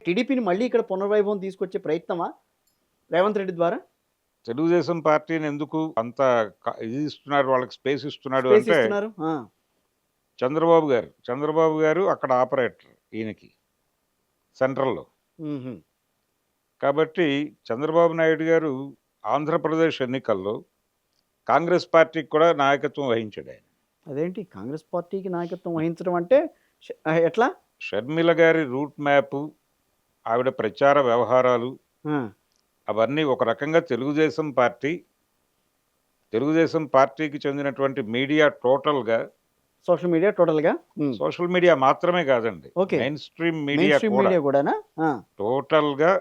టీడీపీని మళ్ళీ ఇక్కడ పునర్వైభవం తీసుకొచ్చే ప్రయత్నమా రేవంత్ రెడ్డి ద్వారా? తెలుగుదేశం పార్టీని ఎందుకు అంత ఇది ఇస్తున్నాడు, వాళ్ళకి స్పేస్ ఇస్తున్నాడు స్పేస్ అంటే ఇస్తున్నారు. చంద్రబాబు గారు అక్కడ ఆపరేటర్ ఈయనకి సెంట్రల్‌లో. హుహు. కాబట్టి చంద్రబాబు నాయుడు గారు ఆంధ్రప్రదేశ్ ఎన్నికల్లో కాంగ్రెస్ పార్టీకి కూడా నాయకత్వం వహించాడాయన. అదేంటి కాంగ్రెస్ పార్టీకి నాయకత్వం వహించడం అంటే ఎట్లా? షర్మిల గారి రూట్ మ్యాపు, ఆవిడ ప్రచార వ్యవహారాలు ఆ! అవన్నీ ఒక రకంగా తెలుగుదేశం పార్టీకి చెందినటువంటి మీడియా టోటల్‌గా, సోషల్ మీడియా టోటల్‌గా. సోషల్ మీడియా మాత్రమే కాదండి, okay. Main stream main media stream కూడా మీడియా కూడానా? ఆ! టోటల్‌గా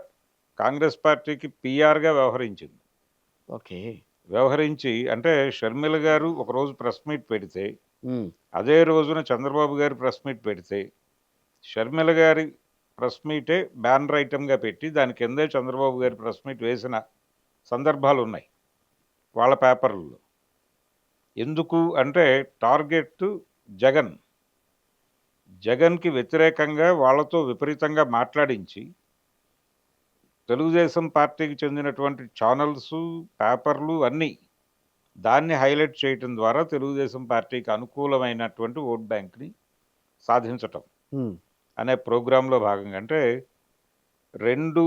కాంగ్రెస్ పార్టీకి పీఆర్‌గా వ్యవహరించింది. ఓకే. వ్యవహరించి అంటే షర్మిల గారు ఒకరోజు ప్రెస్ మీట్ పెడితే, హ్మ్. అదే రోజున చంద్రబాబు గారు ప్రెస్ మీట్ పెడితే, షర్మిల గారి ప్రెస్ మీటే బ్యానర్ ఐటెమ్‌గా పెట్టి దాని కిందే చంద్రబాబు గారి ప్రెస్ మీట్ వేసిన సందర్భాలున్నాయి వాళ్ళ పేపర్‌లలో. ఎందుకు అంటే టార్గెట్ జగన్. జగన్‌కి వ్యతిరేకంగా వాళ్ళతో విపరీతంగా మాట్లాడించి, తెలుగుదేశం పార్టీకి చెందినటువంటి ఛానల్సు, పేపర్లు అన్నీ దాన్ని హైలైట్ చేయటం ద్వారా తెలుగుదేశం పార్టీకి అనుకూలమైనటువంటి ఓట్ బ్యాంక్‌ని సాధించటం హ్మ్. అనే ప్రోగ్రామ్‌లో భాగంగా అంటే 2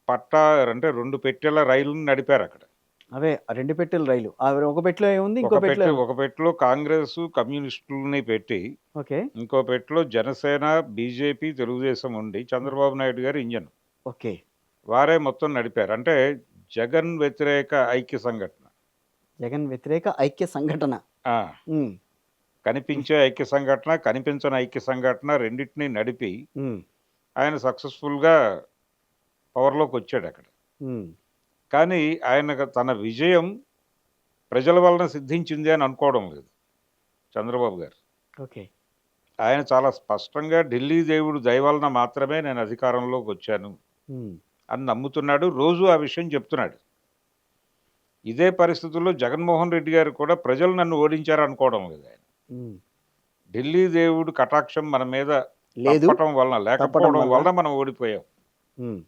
2 పెట్టెల రైలుని నడిపారక్కడ. అవే 2 పెట్టెల రైలు. ఒక పెట్టెలో ఏముంది? ఇంకో పెట్టెలో ఒక పెట్టెలో కాంగ్రెసు, కమ్యూనిస్టులని పెట్టి, ఓకే. ఇంకో పెట్టెలో జనసేన, బీజేపీ, తెలుగుదేశం ఉండి చంద్రబాబు నాయుడు గారి ఇంజన్. ఓకే. వారే మొత్తం నడిపారు. అంటే జగన్ వ్యతిరేక ఐక్య సంఘటన. జగన్ వ్యతిరేక ఐక్య సంఘటన. ఆ! హ్మ్. కనిపించే ఐక్య సంఘటన, కనిపించని ఐక్య సంఘటన రెండిటిని నడిపి హ్మ్. ఆయన సక్సెస్‌ఫుల్‌గా పవర్‌లోకొచ్చాడక్కడ. హ్మ్. కానీ తన విజయం ప్రజల వలన సిద్ధించింది అని అనుకోవడం లేదు చంద్రబాబు గారు. ఓకే. ఆయన చాలా స్పష్టంగా ఢిల్లీ దేవుడు దయ వలన మాత్రమే నేను అధికారంలోకొచ్చాను హ్మ్. అని నమ్ముతున్నాడు. రోజూ ఆ విషయం చెప్తున్నాడు. ఇదే పరిస్థితుల్లో జగన్మోహన్ రెడ్డి గారు కూడా ప్రజలు నన్ను ఓడించారు అనుకోవడం లేదు ఆయన. హ్మ్. ఢిల్లీ దేవుడు కటాక్షం మన మీద లేదు. తప్పటం తప్పడం లేకపోవడం వల్ల. వలన మనం ఓడిపోయాం. హ్మ్.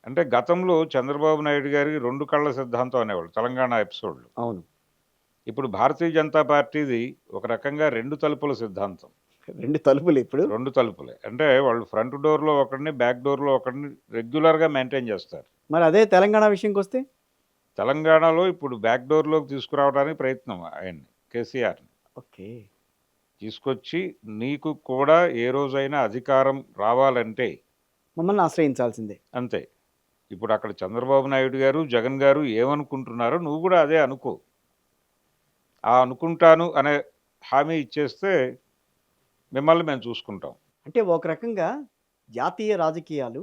అంటే గతంలో చంద్రబాబు నాయుడు గారికి 2 కళ్ళ సిద్ధాంతం అనేవాళ్ళు తెలంగాణ ఎపిసోడ్‌లో. అవును. ఇప్పుడు భారతీయ జనతా పార్టీది ఒక రకంగా 2 తలుపుల సిద్ధాంతం. 2 తలుపులు ఇప్పుడు. 2 తలుపులే. అంటే వాళ్ళు ఫ్రంట్ డోర్‌లో ఒకడిని, బ్యాక్ డోర్‌లో ఒకడిని రెగ్యులర్‌గా మెయింటైన్ చేస్తారు. మరి అదే తెలంగాణ విషయంకొస్తే? తెలంగాణలో ఇప్పుడు బ్యాక్ డోర్‌లోకి తీసుకురావడానికి ప్రయత్నం ఆయన్ని, కేసీఆర్‌ని. ఓకే. తీసుకొచ్చి నీకు కూడా ఏ రోజైనా అధికారం రావాలంటే మమ్మల్ని ఆశ్రయించాల్సిందే. అంతే. ఇప్పుడు అక్కడ చంద్రబాబు నాయుడు గారు, జగన్ గారు ఏమనుకుంటున్నారో నువ్వు కూడా అదే అనుకో. ఆ అనుకుంటాను అనే హామీ ఇచ్చేస్తే మిమ్మల్ని మేము చూసుకుంటాం. అంటే ఒక రకంగా జాతీయ రాజకీయాలు,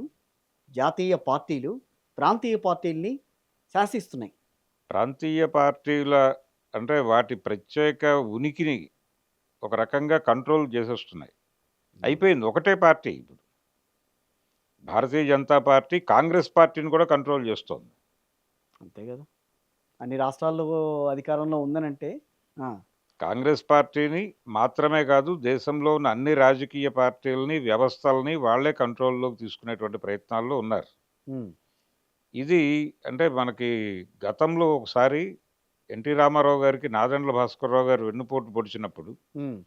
జాతీయ పార్టీలు, ప్రాంతీయ పార్టీల్ని శాసిస్తున్నాయి. ప్రాంతీయ పార్టీల అంటే వాటి ప్రత్యేక ఉనికిని ఒక రకంగా కంట్రోల్ చేసేస్తున్నాయి. అయిపోయింది. ఒకటే పార్టీ ఇప్పుడు. భారతీయ జనతా పార్టీ కాంగ్రెస్ పార్టీని కూడా కంట్రోల్ చేస్తోంది. అంతే గదా! అన్ని రాష్ట్రాల్లో అధికారంలో ఉందనంటే ఆ! కాంగ్రెస్ పార్టీని మాత్రమే కాదు, దేశంలో ఉన్న అన్ని రాజకీయ పార్టీలని, వ్యవస్థలని వాళ్ళే కంట్రోల్‌లోకి తీసుకునేటువంటి ప్రయత్నాల్లో ఉన్నారు. హ్మ్. ఇది అంటే మనకి గతంలో ఒకసారి ఎన్టీ రామారావు గారికి నాదెండ్ల భాస్కర్‌రావు గారు వెన్నుపోటు పొడిచినప్పుడు హ్మ్.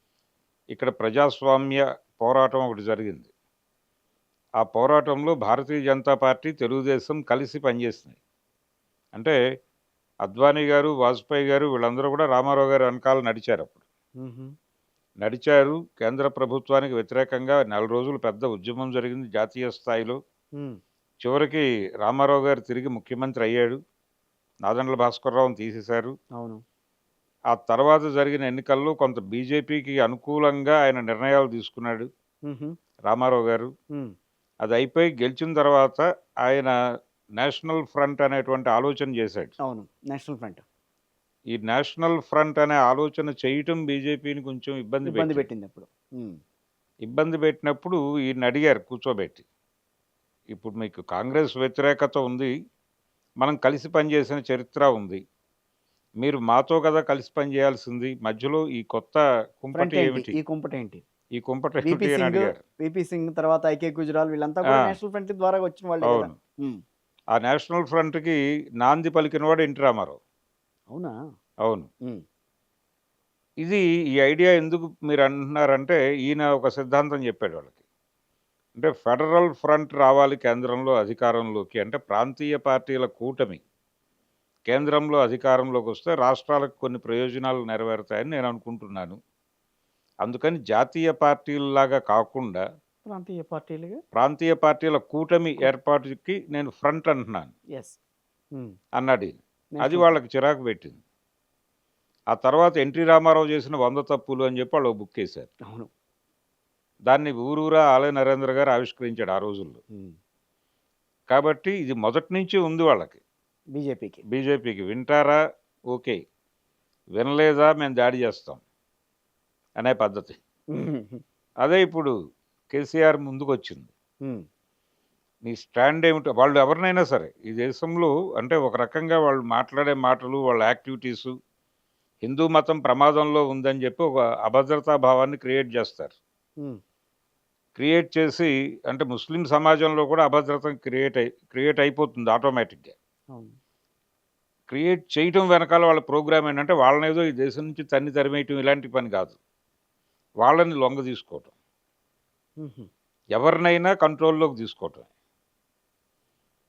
ఇక్కడ ప్రజాస్వామ్య పోరాటం ఒకటి జరిగింది. ఆ పోరాటంలో భారతీయ జనతా పార్టీ, తెలుగుదేశం కలిసి పనిచేసినాయి. అంటే అద్వానీ గారు, వాజ్పేయి గారు వీళ్ళందరూ కూడా రామారావు గారి వెనకాల నడిచారప్పుడు. హుహు. నడిచారు. కేంద్ర ప్రభుత్వానికి వ్యతిరేకంగా నెల రోజులు పెద్ద ఉద్యమం జరిగింది జాతీయ స్థాయిలో. హ్మ్. చివరికి రామారావు గారు తిరిగి ముఖ్యమంత్రి అయ్యాడు. నాదెండ్ల భాస్కర్‌రావుని తీసేశారు. అవును. ఆ తర్వాత జరిగిన ఎన్నికల్లో కొంత బీజేపీకి అనుకూలంగా ఆయన నిర్ణయాలు తీసుకున్నాడు హుహు. రామారావు గారు. హ్మ్. అది అయిపోయి గెలిచిన తర్వాత ఆయన నేషనల్ ఫ్రంట్ అనేటువంటి ఆలోచన చేశాడు. అవును. National front. ఈ నేషనల్ ఫ్రంట్ అనే ఆలోచన చేయటం బీజేపీని కొంచెం ఇబ్బంది ఇబ్బంది పెట్టింది. పెట్టిందప్పుడు. హ్మ్. ఇబ్బంది పెట్టినప్పుడు ఈయన్నడిగారు కూర్చోబెట్టి. ఇప్పుడు మీకు కాంగ్రెస్ వ్యతిరేకత ఉంది. మనం కలిసి పనిచేసిన చరిత్ర ఉంది. మీరు మాతో కదా కలిసి పనిచేయాల్సింది. మధ్యలో ఈ కొత్త ఫ్రంట్ కుంపటి ఏంటి? ఏమిటి? ఈ కుంపటేంటి? ఈ కుంపటి విపి అని సింగ్ అడిగారు. విపి సింగ్ తర్వాత ఐకే గుజరాల్ వీళ్ళంతా కూడా ఆ, నేషనల్ ఫ్రంట్ ద్వారా వచ్చిన వాళ్ళే కదా. అవును. ఉమ్. ఆ నేషనల్ ఫ్రంట్కి నాంది పలికినవాడు ఎన్టీ రామారావు. అవునా. అవును. ఉమ్. ఇది ఈ ఐడియా ఎందుకు మీరు అంటున్నారంటే ఈయన ఒక సిద్ధాంతం చెప్పాడు వాళ్ళకి. అంటే ఫెడరల్ ఫ్రంట్ రావాలి కేంద్రంలో అధికారంలోకి, అంటే ప్రాంతీయ పార్టీల కూటమి కేంద్రంలో అధికారంలోకి వస్తే రాష్ట్రాలకు కొన్ని ప్రయోజనాలు నెరవేరుతాయని నేను అనుకుంటున్నాను. అందుకని జాతీయ పార్టీలలాగా కాకుండా ప్రాంతీయ పార్టీలుగా. ప్రాంతీయ పార్టీల కూటమి ఏర్పాటుకి నేను ఫ్రంట్ అంటున్నాను ఎస్. అన్నాడు ఈయన. అది నేషనల్ వాళ్ళకి చిరాకు పెట్టింది. ఆ తర్వాత ఎన్టీ రామారావు చేసిన 100 తప్పులు అని చెప్పి వాళ్ళు బుక్ వేశారు. అవును. దాన్ని ఊరూరా ఆలయ నరేంద్ర గారు ఆవిష్కరించాడు ఆ రోజుల్లో. కాబట్టి ఇది మొదటి నుంచి ఉంది వాళ్ళకి, బీజేపీకి. బీజేపీకి. వింటారా ఓకే, వినలేదా మేము దాడి చేస్తాం అనే పద్ధతి. అదే ఇప్పుడు కేసీఆర్ ముందుకు వచ్చింది. నీ స్టాండ్ ఏమిటో, వాళ్ళు ఎవరినైనా సరే ఈ దేశంలో అంటే ఒక రకంగా వాళ్ళు మాట్లాడే మాటలు, వాళ్ళ యాక్టివిటీసు హిందూ మతం ప్రమాదంలో ఉందని చెప్పి ఒక అభద్రతా భావాన్ని క్రియేట్ చేస్తారు. క్రియేట్ చేసి అంటే ముస్లిం సమాజంలో కూడా అభద్రత క్రియేట్ అయిపోతుంది ఆటోమేటిక్గా. అవును. క్రియేట్ చేయటం వెనకాల వాళ్ళ ప్రోగ్రామ్ ఏంటంటే వాళ్ళని ఏదో ఈ దేశం నుంచి తరిమేయటం ఇలాంటి పని కాదు, వాళ్ళని లొంగ తీసుకోవటం, ఎవరినైనా కంట్రోల్లోకి తీసుకోవటం.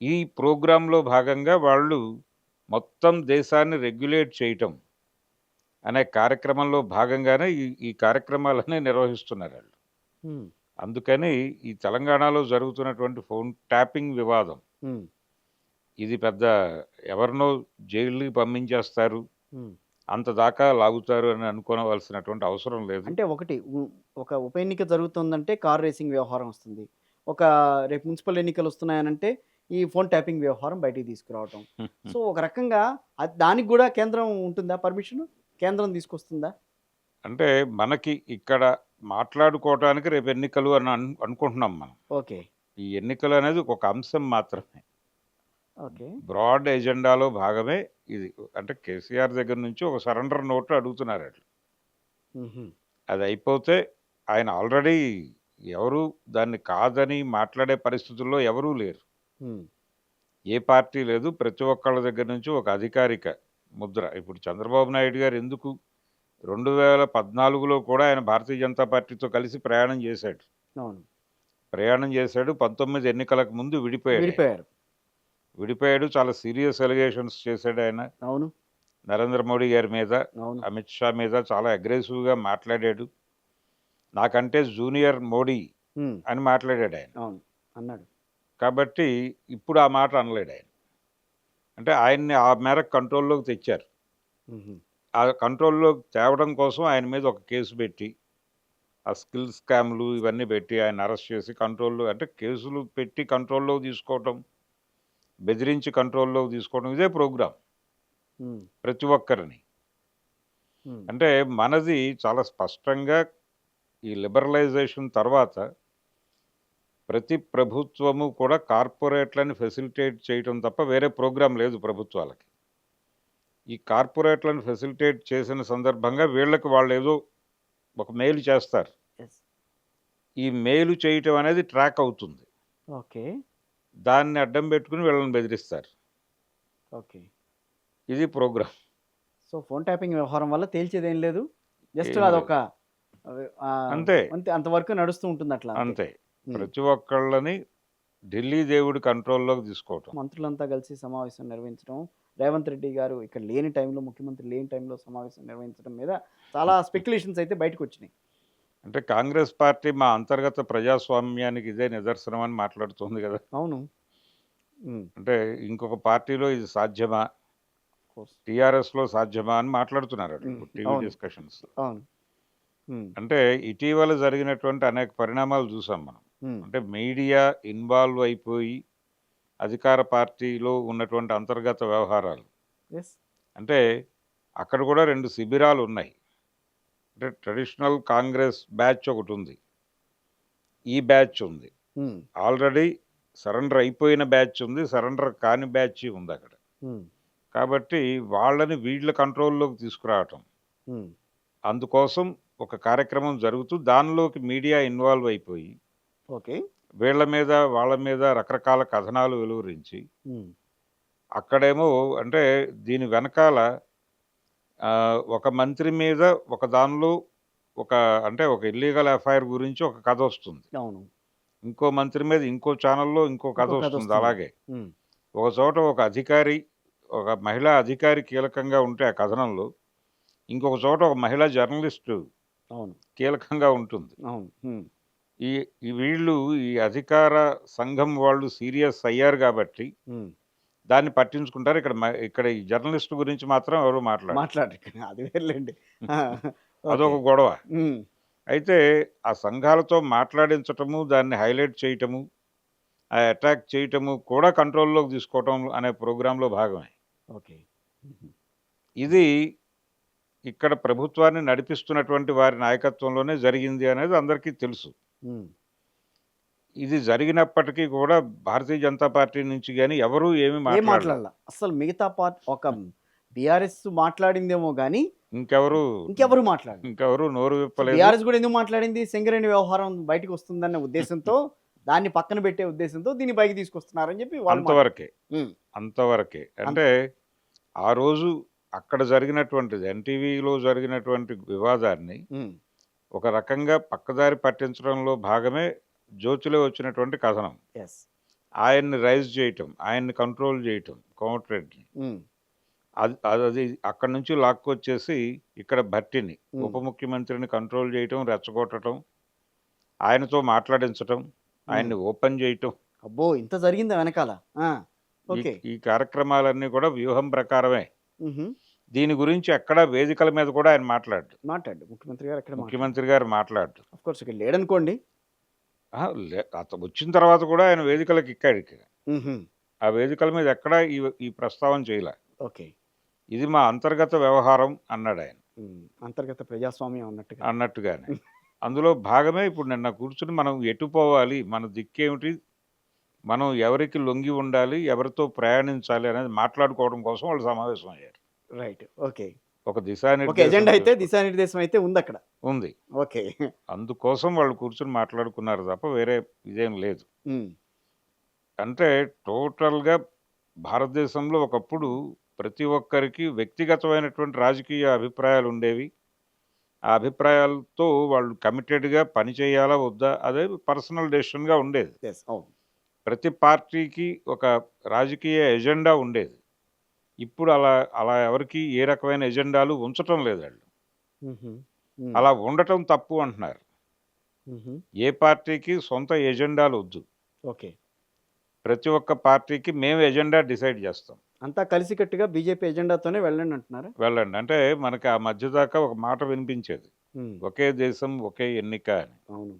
ఈ ప్రోగ్రాంలో భాగంగా వాళ్ళు మొత్తం దేశాన్ని రెగ్యులేట్ చేయటం అనే కార్యక్రమంలో భాగంగానే ఈ కార్యక్రమాలన్నీ నిర్వహిస్తున్నారు వాళ్ళు. అందుకని ఈ తెలంగాణలో జరుగుతున్నటువంటి ఫోన్ ట్యాపింగ్ వివాదం ఇది పెద్ద ఎవరినో జైలుకి పంపించేస్తారు అంత దాకా లాగుతారు అని అనుకోవలసినటువంటి అవసరం లేదు. అంటే ఒక ఉప ఎన్నిక జరుగుతుందంటే కార్ రేసింగ్ వ్యవహారం వస్తుంది. ఒక రేపు మున్సిపల్ ఎన్నికలు వస్తున్నాయనంటే ఈ ఫోన్ ట్యాపింగ్ వ్యవహారం బయటికి తీసుకురావటం. సో ఒక రకంగా దానికి కూడా కేంద్రం ఉంటుందా పర్మిషన్? కేంద్రం తీసుకొస్తుందా? అంటే మనకి ఇక్కడ మాట్లాడుకోవటానికి రేపు ఎన్నికలు అని అనుకుంటున్నాం మనం. ఓకే. ఈ ఎన్నికలు అనేది ఒక అంశం మాత్రమే. ఓకే. బ్రాడ్ ఎజెండాలో భాగమే ఇది. అంటే కేసీఆర్ దగ్గర నుంచి ఒక సరెండర్ నోట్ అడుగుతున్నారు వాళ్ళు. అది అయిపోతే ఆయన ఆల్రెడీ ఎవరు దాన్ని కాదని మాట్లాడే పరిస్థితుల్లో ఎవరూ లేరు, ఏ పార్టీ లేదు. ప్రతి ఒక్కళ్ళ దగ్గర నుంచి ఒక అధికారిక ముద్ర. ఇప్పుడు చంద్రబాబు నాయుడు గారు ఎందుకు 2014లో కూడా ఆయన భారతీయ జనతా పార్టీతో కలిసి ప్రయాణం చేశాడు. అవును. ప్రయాణం చేశాడు. 19 ఎన్నికలకు ముందు విడిపోయాడు. చాలా సీరియస్ ఎలిగేషన్స్ చేశాడు ఆయన. అవును. నరేంద్ర మోడీ గారి మీద, అవును. అమిత్ షా మీద చాలా అగ్రెసివ్గా మాట్లాడాడు. నాకంటే జూనియర్ మోడీ అని మాట్లాడాడు ఆయన. అవును అన్నాడు. కాబట్టి ఇప్పుడు ఆ మాట అనలేడు ఆయన. అంటే ఆయన్ని ఆ మేరకు కంట్రోల్లోకి తెచ్చారు. ఆ కంట్రోల్లోకి తేవడం కోసం ఆయన మీద ఒక కేసు పెట్టి ఆ స్కిల్ స్కామ్లు ఇవన్నీ పెట్టి ఆయన అరెస్ట్ చేసి కంట్రోల్లో, అంటే కేసులు పెట్టి కంట్రోల్లోకి తీసుకోవటం, బెదిరించి కంట్రోల్లోకి తీసుకోవడం, ఇదే ప్రోగ్రాం ప్రతి ఒక్కరిని. అంటే మనది చాలా స్పష్టంగా ఈ లిబరలైజేషన్ తర్వాత ప్రతి ప్రభుత్వము కూడా కార్పొరేట్లని ఫెసిలిటేట్ చేయటం తప్ప వేరే ప్రోగ్రాం లేదు ప్రభుత్వాలకి. ఈ కార్పొరేట్లను ఫెసిలిటేట్ చేసిన సందర్భంగా వీళ్ళకి వాళ్ళు ఏదో ఒక మేలు చేస్తారు. ఈ మేలు చేయటం అనేది ట్రాక్ అవుతుంది. ఓకే. దాన్ని అడ్డం పెట్టుకుని వీళ్ళని బెదిరిస్తారు. ఓకే. ఇది ప్రోగ్రామ్. సో ఫోన్ ట్యాపింగ్ వ్యవహారం వల్ల తేల్చేదేం లేదు, జస్ట్ అదొక అంతే, అంతవరకు నడుస్తూ ఉంటుంది అట్లా అంతే. ప్రతి ఒక్కళ్ళని ఢిల్లీ దేవుడి కంట్రోల్లోకి తీసుకోవటం. మంత్రులంతా కలిసి సమావేశం నిర్వహించడం, రేవంత్ రెడ్డి గారు ఇక్కడ లేని టైంలో, ముఖ్యమంత్రి లేని టైంలో సమావేశం నిర్వహించడం మీద చాలా స్పెక్యులేషన్స్ అయితే బయటకు వచ్చినాయి. అంటే కాంగ్రెస్ పార్టీ మా అంతర్గత ప్రజాస్వామ్యానికి ఇదే నిదర్శనం అని మాట్లాడుతుంది కదా. అవును. అంటే ఇంకొక పార్టీలో ఇది సాధ్యమా, టీఆర్ఎస్లో సాధ్యమా అని మాట్లాడుతున్నారు టీవీ డిస్కషన్స్. అవును. అంటే ఇటీవల జరిగినటువంటి అనేక పరిణామాలు చూసాం మనం. అంటే మీడియా ఇన్వాల్వ్ అయిపోయి అధికార పార్టీలో ఉన్నటువంటి అంతర్గత వ్యవహారాలు, అంటే అక్కడ కూడా 2 శిబిరాలు ఉన్నాయి. అంటే ట్రెడిషనల్ కాంగ్రెస్ బ్యాచ్ ఒకటి ఉంది, ఈ బ్యాచ్ ఉంది. ఆల్రెడీ సరెండర్ అయిపోయిన బ్యాచ్ ఉంది, సరెండర్ కాని బ్యాచ్ ఉంది అక్కడ. కాబట్టి వాళ్ళని వీళ్ళ కంట్రోల్లోకి తీసుకురావటం, అందుకోసం ఒక కార్యక్రమం జరుగుతూ దానిలోకి మీడియా ఇన్వాల్వ్ అయిపోయి ఓకే. వీళ్ళ మీద వాళ్ళ మీద రకరకాల కథనాలు వెలువరించి హ్మ్. అక్కడేమో అంటే దీని వెనకాల ఒక మంత్రి మీద ఒక దానిలో ఒక అంటే ఒక ఇల్లీగల్ ఎఫ్ఐఆర్ గురించి ఒక కథ వస్తుంది. అవును. ఇంకో మంత్రి మీద ఇంకో ఛానల్లో ఇంకో కథ ఇంకో వస్తుంది. కథొస్తుంది. అలాగే హ్మ్. ఒక చోట ఒక అధికారి, ఒక మహిళా అధికారి కీలకంగా ఉంటే ఆ కథనంలో, ఇంకొక చోట ఒక మహిళా జర్నలిస్టు అవును. కీలకంగా ఉంటుంది. అవును. హ్మ్. ఈ ఈ వీళ్ళు ఈ అధికార సంఘం వాళ్ళు సీరియస్ అయ్యారు కాబట్టి హ్మ్. దాన్ని పట్టించుకుంటారు. ఇక్కడ ఈ జర్నలిస్ట్ గురించి మాత్రం ఎవరు మాట్లాడరు. మాట్లాడరు. అది వేరులెండి. ఆ! ఓకే. అదొక గొడవ. హ్మ్. అయితే ఆ సంఘాలతో మాట్లాడించటము, దాన్ని హైలైట్ చేయటము, ఆ అటాక్ చేయటము కూడా కంట్రోల్‌లోకి తీసుకోవటం అనే ప్రోగ్రామ్‌లో భాగమే. ఓకే. హుహు. ఇది ఇక్కడ ప్రభుత్వాన్ని నడిపిస్తున్నటువంటి వారి నాయకత్వంలోనే జరిగింది అనేది అందరికీ తెలుసు. హ్మ్. ఇది జరిగినప్పటికీ కూడా భారతీయ జనతా పార్టీ నుంచి గాని ఎవరు ఏమి ఏం మాట్లాడలేదు. మాట్లాడలా. అస్సలు మిగతా ఒక బీఆర్ఎస్ మాట్లాడిందేమో గానీ, ఇంకెవరు ఇంకెవరు మాట్లాడలేదు. ఇంకెవరు నోరు సో, విప్పలేదు. బీఆర్ఎస్ గూడా ఎందుకు మాట్లాడింది? సింగరేణి వ్యవహారం బయటికొస్తుందన్న ఉద్దేశంతో, దాన్ని పక్కన పెట్టే ఉద్దేశంతో దీన్ని పైకి తీసుకొస్తున్నారని చెప్పి వాళ్ళు అంతవరకే. హ్మ్. అంతవరకే. అంటే ఆ రోజు అక్కడ జరిగినటువంటిది ఎన్టీవీలో జరిగినటువంటి వివాదాన్ని హ్మ్. ఒక రకంగా పక్కదారి పట్టించడంలో భాగమే జ్యోతిలో వచ్చినటువంటి కథనం. యెస్. ఆయన్ని రైజ్ చేయటం, ఆయన్ని కంట్రోల్ చేయటం కోమటిరెడ్డిని. హ్మ్. అది అక్కడి నుంచి లాక్కొచ్చేసి ఇక్కడ భట్టిని, హ్మ్. ఉప ముఖ్యమంత్రిని కంట్రోల్ చేయటం, రెచ్చగొట్టటం, ఆయనతో మాట్లాడించటం, ఆయన్ని ఓపెన్ చేయటం. అబ్బో! ఇంత జరిగిందా వెనకాల? ఆ! ఈ ఓకే. ఈ కార్యక్రమాలన్నీ కూడా వ్యూహం ప్రకారమే. హుహు. దీని గురించి ఎక్కడా వేదికల మీద కూడా ఆయన మాట్లాడడు. మాట్లాడు. ముఖ్యమంత్రి గారు ఎక్కడ మాట్లాడరు. ముఖ్యమంత్రి గారు మాట్లాడడు. ఆఫ్ కోర్స్ ఇక్కడ లేడనుకోండి. అహా! అతను వచ్చిన తర్వాత కూడా ఆయన వేదికలకు ఎక్కాడు ఇక. హుహు. ఆ వేదికల మీద ఎక్కడా ఈ ప్రస్తావన చేయలే. ఓకే. ఇది మా అంతర్గత వ్యవహారం అన్నాడాయన. హ్మ్. అంతర్గత ప్రజాస్వామ్యం అన్నట్టుగా. అన్నట్టుగానే. అందులో భాగమే ఇప్పుడు నిన్న కూర్చొని మనం ఎటు పోవాలి? మన దిక్కేమిటి? మనం ఎవరికి లొంగి ఉండాలి? ఎవరితో ప్రయాణించాలి? అనేది మాట్లాడుకోవడం కోసం వాళ్ళు సమావేశం అయ్యారు. రైట్. ఓకే. ఒక ఒక దిశానిర్దేశం ఎజెండా అయితే చేసుకో దిశానిర్దేశం అయితే ఉందక్కడ. ఉంది. ఓకే. అందుకోసం వాళ్ళు కూర్చొని మాట్లాడుకున్నారు తప్ప వేరే ఇదేం లేదు. హ్మ్. అంటే టోటల్‌గా భారతదేశంలో ఒకప్పుడు ప్రతి ఒక్కరికి వ్యక్తిగతమైనటువంటి రాజకీయ అభిప్రాయాలుండేవి. ఆ అభిప్రాయాలతో వాళ్ళు కమిటెడ్‌గా పని చేయాలా? వద్దా? అదే పర్సనల్ డెసిషన్‌గా ఉండేది. యెస్. అవును. ప్రతి పార్టీకి ఒక రాజకీయ ఎజెండా ఉండేది. ఇప్పుడు అలా అలా ఎవరికీ ఏ రకమైన ఎజెండాలు ఉంచటం లేదాళ్ళు. హుహు. హ్మ్. అలా ఉండటం తప్పు అంటున్నారు. హుహు. ఏ పార్టీకి సొంత ఎజెండాలొద్దు. ఓకే. ప్రతి ఒక్క పార్టీకి మేము ఎజెండా డిసైడ్ చేస్తాం. అంతా కలిసికట్టుగా బీజేపీ ఎజెండాతోనే వెళ్ళండి అంటున్నారా? వెళ్ళండి. అంటే మనకి ఆ మధ్య దాకా ఒక మాట వినిపించేది. హ్మ్. ఒకే దేశం, ఒకే ఎన్నిక అని. అవును.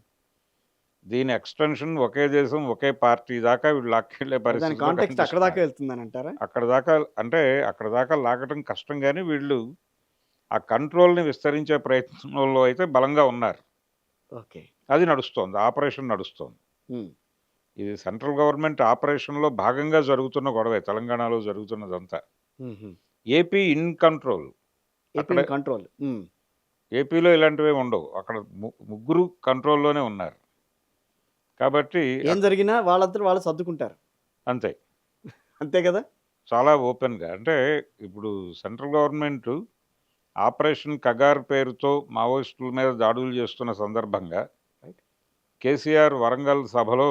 దీని ఎక్స్‌టెన్షన్ ఒకే దేశం, ఒకే పార్టీ దాకా వీళ్ళు లాక్కెళ్ళే దాని పరిస్థితిలో కాంటెక్స్ట్ అక్కడి దాకా కనిపిస్తున్నారు. వెళ్తుందనంటారా? అక్కడి దాకా లాగటం కష్టం గానీ వీళ్ళు ఆ కంట్రోల్‌ని విస్తరించే ప్రయత్నంలో అయితే బలంగా ఉన్నారు. ఓకే. అది నడుస్తోంది. ఆపరేషన్ నడుస్తోంది. హ్మ్. ఇది సెంట్రల్ గవర్నమెంట్ ఆపరేషన్‌లో భాగంగా జరుగుతున్న గొడవే తెలంగాణలో జరుగుతున్నదంతా. హుహు. AP in control. ఏపీ అక్కడ ఇన్ కంట్రోల్. హ్మ్. ఏపీలో ఇలాంటివేమి ఉండవు. అక్కడ ముగ్గురు కంట్రోల్‌లోనే ఉన్నారు. కాబట్టి ఏం జరిగినా వాళ్ళంతట వాళ్ళు సర్దుకుంటారు. అంతే. అంతే కదా? చాలా ఓపెన్‌గా. అంటే ఇప్పుడు సెంట్రల్ గవర్నమెంటు ఆపరేషన్ కగార్ పేరుతో మావోయిస్టుల మీద దాడులు చేస్తున్న సందర్భంగా రైట్. కేసీఆర్ వరంగల్ సభలో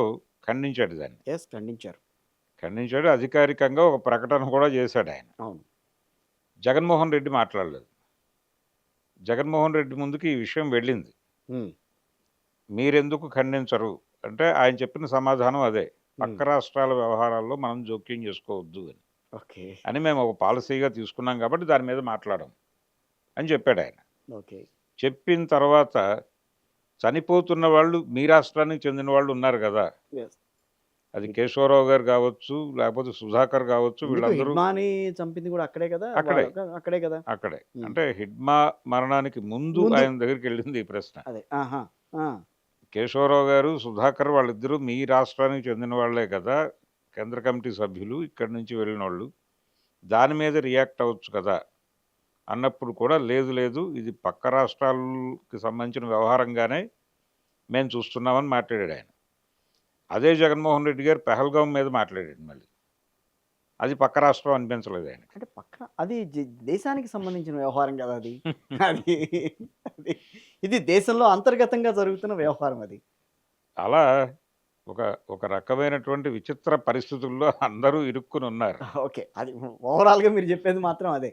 ఖండించాడు దాన్ని. యెస్. ఖండించారు. ఖండించాడు. అధికారికంగా ఒక ప్రకటన కూడా చేశాడాయన. అవును. జగన్మోహన్ రెడ్డి మాట్లాడలేదు. జగన్మోహన్ రెడ్డి ముందుకి ఈ విషయం వెళ్ళింది. హ్మ్. మీరెందుకు ఖండించరు? అంటే ఆయన చెప్పిన సమాధానం అదే. హ్మ్. పక్క రాష్ట్రాల వ్యవహారాల్లో మనం జోక్యం చేసుకోవద్దు అని. ఓకే. అని మేము ఒక పాలసీగా తీసుకున్నాం కాబట్టి దాని మీద మాట్లాడం అని చెప్పాడాయన. ఓకే. చెప్పిన తర్వాత చనిపోతున్న వాళ్ళు మీ రాష్ట్రానికి చెందిన వాళ్ళు ఉన్నారు గదా! యెస్. అది కేశవరావు గారు గావచ్చు, లేకపోతే సుధాకర్ గావచ్చు ఎందుకు వీళ్ళందరూ హిడ్మాని చంపింది కూడా అక్కడే కదా? అక్కడే. అక్కడే కదా? అక్కడే. హ్మ్. అంటే హిడ్మా మరణానికి ముందు ముందు ఆయన దగ్గరికెళ్ళింది ఈ ప్రశ్న. అదే. ఆహా! ఆ! కేశవరావు గారు, సుధాకర్ వాళ్ళిద్దరూ మీ రాష్ట్రానికి చెందిన వాళ్ళే కదా! కేంద్ర కమిటీ సభ్యులు ఇక్కడి నుంచి వెళ్ళినోళ్ళు. దాని మీద రియాక్ట్ అవ్వచ్చు కదా! అన్నప్పుడు కూడా లేదు లేదు ఇది పక్క రాష్ట్రాలకి సంబంధించిన వ్యవహారంగానే మేము చూస్తున్నామని మాట్లాడాడు ఆయన. అదే జగన్మోహన్ రెడ్డి గారు పెహల్గాం మీద మాట్లాడాడు మళ్ళీ. అది పక్క రాష్ట్రం అనిపించలేదు ఆయన. అంటే పక్కన అది దేశానికి సంబంధించిన వ్యవహారం కదా అది. అది అది ఇది దేశంలో అంతర్గతంగా జరుగుతున్న వ్యవహారం అది. అలా ఒక ఒక రకమైనటువంటి విచిత్ర పరిస్థితుల్లో అందరూ ఇరుక్కుని ఉన్నారు. ఓకే. అది ఓవరాల్‌గా మీరు చెప్పేది మాత్రం అదే.